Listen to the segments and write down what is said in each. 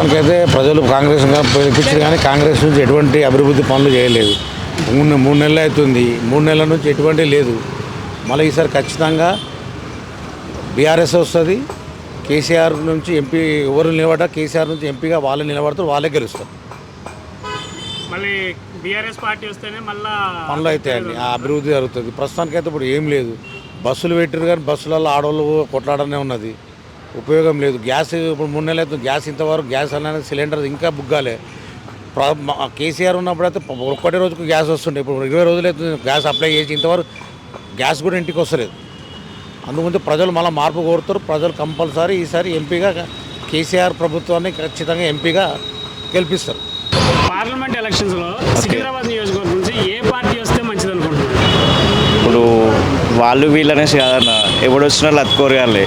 ప్రస్తుతానికైతే ప్రజలు కాంగ్రెస్ పిలిపించారు కానీ కాంగ్రెస్ నుంచి ఎటువంటి అభివృద్ధి పనులు చేయలేదు. మూడు నెలలు అవుతుంది, 3 నెలల నుంచి ఎటువంటి లేదు. మళ్ళీ ఈసారి ఖచ్చితంగా బీఆర్ఎస్ వస్తుంది. కేసీఆర్ నుంచి ఎంపీ ఎవరు నిలబడ్డా కేసీఆర్ నుంచి ఎంపీగా వాళ్ళే నిలబడతారు, వాళ్ళే గెలుస్తారు. మళ్ళీ బీఆర్ఎస్ పార్టీ వస్తేనే మళ్ళీ పనులు అవుతాయండి, ఆ అభివృద్ధి జరుగుతుంది. ప్రస్తుతానికైతే ఇప్పుడు ఏం లేదు. బస్సులు పెట్టారు కానీ బస్సులలో ఆడవాళ్ళు కొట్లాడనే ఉన్నది, ఉపయోగం లేదు. గ్యాస్ ఇప్పుడు 3 నెలలు అవుతుంది, గ్యాస్ ఇంతవరకు గ్యాస్ అనేది సిలిండర్ ఇంకా బుగ్గాలే. కేసీఆర్ ఉన్నప్పుడు అయితే ఒక్కటే రోజుకు గ్యాస్ వస్తుండే, ఇప్పుడు 20 రోజులు అవుతుంది గ్యాస్ అప్లై చేసి ఇంతవరకు గ్యాస్ కూడా ఇంటికి వస్తలేదు. అందుకుంటే ప్రజలు మళ్ళీ మార్పు కోరుతారు. ప్రజలు కంపల్సరీ ఈసారి ఎంపీగా కేసీఆర్ ప్రభుత్వాన్ని ఖచ్చితంగా ఎంపీగా గెలిపిస్తారు. పార్లమెంట్ ఎలక్షన్స్లో సికింద్రాబాద్ నియోజకవర్గం నుంచి ఏ పార్టీ వస్తే మంచిది అనుకుంటున్నారు? ఇప్పుడు వాళ్ళు వీళ్ళనేసి కాదన్న, ఎవడు వచ్చినా లత్కోరగాలే,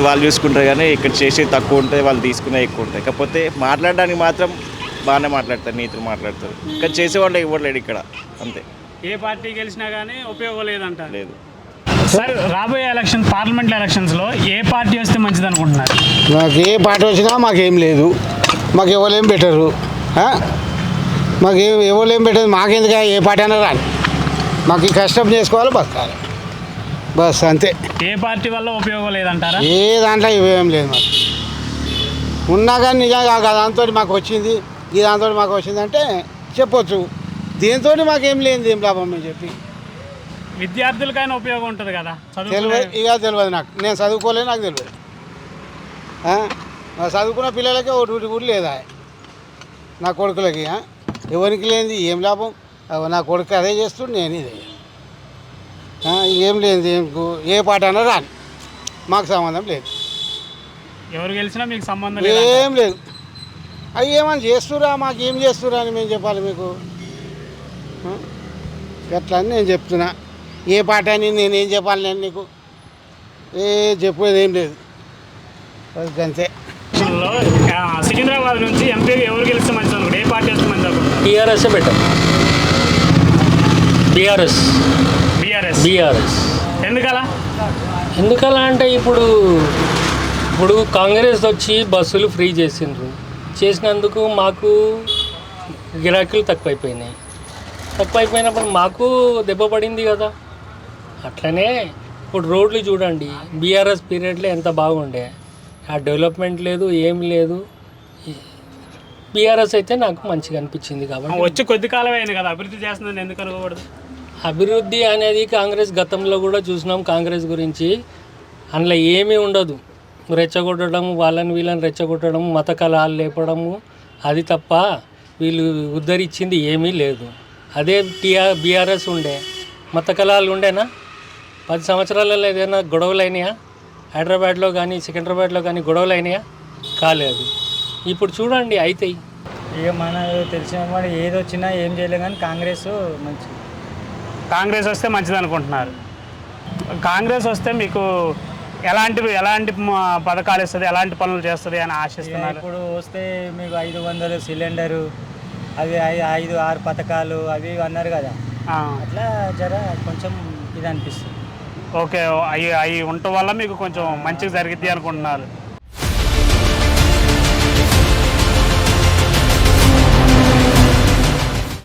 వాళ్ళు చూసుకుంటారు. కానీ ఇక్కడ చేసేది తక్కువ ఉంటాయి, వాళ్ళు తీసుకునే ఎక్కువ ఉంటాయి. కాకపోతే మాట్లాడడానికి మాత్రం బాగానే మాట్లాడతారు, నీతులు మాట్లాడతారు. కానీ చేసేవాళ్ళు ఇవ్వలేడు ఇక్కడ, అంతే. ఏ పార్టీ గెలిచినా కానీ ఉపయోగం లేదంట. లేదు. సార్, రాబోయే పార్లమెంట్ ఎలక్షన్స్లో ఏ పార్టీ వస్తే మంచిది అనుకుంటున్నారు? మాకు ఏ పార్టీ వచ్చినా మాకేం లేదు, మాకు ఎవరేం పెట్టరు, మాకు ఎవరేం పెట్టదు. మాకెందుకు ఏ పార్టీ అయినా రాని, మాకు ఈ కష్టం చేసుకోవాలి, బతకాలి, బస్ అంతే. ఏ పార్టీ వల్ల ఉపయోగం లేదంటారా? ఏ దాంట్లో ఇవేం లేదు మాకు. ఉన్నా కానీ నిజంగా దాంతో మాకు వచ్చింది, ఈ దాంతో మాకు వచ్చిందంటే చెప్పొచ్చు. దీంతో మాకేం లేదు, ఏం లాభం అని చెప్పి. విద్యార్థులకైనా ఉపయోగం ఉంటుంది కదా, తెలియదు. ఇక తెలియదు నాకు, నేను చదువుకోలేదు, నాకు తెలియదు. చదువుకున్న పిల్లలకి ఓ డ్యూటీ కూడా లేదా నా కొడుకులకి. ఎవరికి లేనిది ఏం లాభం? నా కొడుకు అదే చేస్తుండే, నేను ఇదే. ఏం లేదు, ఏ పాట అన్నా రాని, మాకు సంబంధం లేదు. ఎవరు గెలిచినా మీకు సంబంధం ఏం లేదు. అవి ఏమని చేస్తురా, మాకు ఏం చేస్తురా అని మేము చెప్పాలి మీకు. ఎట్లా అని నేను చెప్తున్నా. ఏ పాట అని నేనేం చెప్పాలి, నేను నీకు చెప్పేది ఏం లేదు, అంతే. సికింద్రాబాద్ నుంచి ఎంపీ ఎవరు గెలిస్తే మంచిది అనుకుంటే ఏ పార్టీ వస్తే మంచిది అనుకుంటారు? TRS better. బీఆర్ఎస్. ఎందుకలా అంటే ఇప్పుడు కాంగ్రెస్ వచ్చి బస్సులు ఫ్రీ చేసినందుకు మాకు గిరాకీలు తక్కువైపోయినప్పుడు మాకు దెబ్బ పడింది కదా. అట్లనే ఇప్పుడు రోడ్లు చూడండి, బీఆర్ఎస్ పీరియడ్లో ఎంత బాగుండే, ఆ డెవలప్మెంట్ లేదు, ఏం లేదు. బీఆర్ఎస్ అయితే నాకు మంచిగా అనిపించింది. కాబట్టి వచ్చి కొద్ది కాలం అయింది కదా, అభివృద్ధి చేస్తుందని ఎందుకు అనుకోకూడదు? అభివృద్ధి అనేది కాంగ్రెస్ గతంలో కూడా చూసినాం. కాంగ్రెస్ గురించి అందులో ఏమీ ఉండదు, రెచ్చగొట్టడం, వాళ్ళని వీళ్ళని రెచ్చగొట్టడం, మత కలహాలు లేపడము, అది తప్ప వీళ్ళు ఉద్ధరించింది ఏమీ లేదు. అదే బీఆర్ఎస్ ఉండే మత కలహాలు ఉండేనా? 10 సంవత్సరాలలో ఏదైనా గొడవలు అయినాయా? హైదరాబాద్లో కానీ సికింద్రాబాద్లో కానీ గొడవలు అయినాయా? కాలేదు. ఇప్పుడు చూడండి అవుతాయి. ఇక మన తెలిసిన వాడు ఏది వచ్చినా ఏం చేయలేదు, కానీ కాంగ్రెస్ మంచి. కాంగ్రెస్ వస్తే మంచిది అనుకుంటున్నారు. కాంగ్రెస్ వస్తే మీకు ఎలాంటి పథకాలు ఇస్తుంది, ఎలాంటి పనులు చేస్తుంది అని ఆశిస్తున్నారు? ఇప్పుడు వస్తే మీకు 500 సిలిండరు, అవి 5-6 పథకాలు అవి అన్నారు కదా, అట్లా జర కొంచెం ఇది అనిపిస్తుంది. ఓకే, అవి ఉండటం వల్ల మీకు కొంచెం మంచిగా జరిగిద్ది అనుకుంటున్నారు.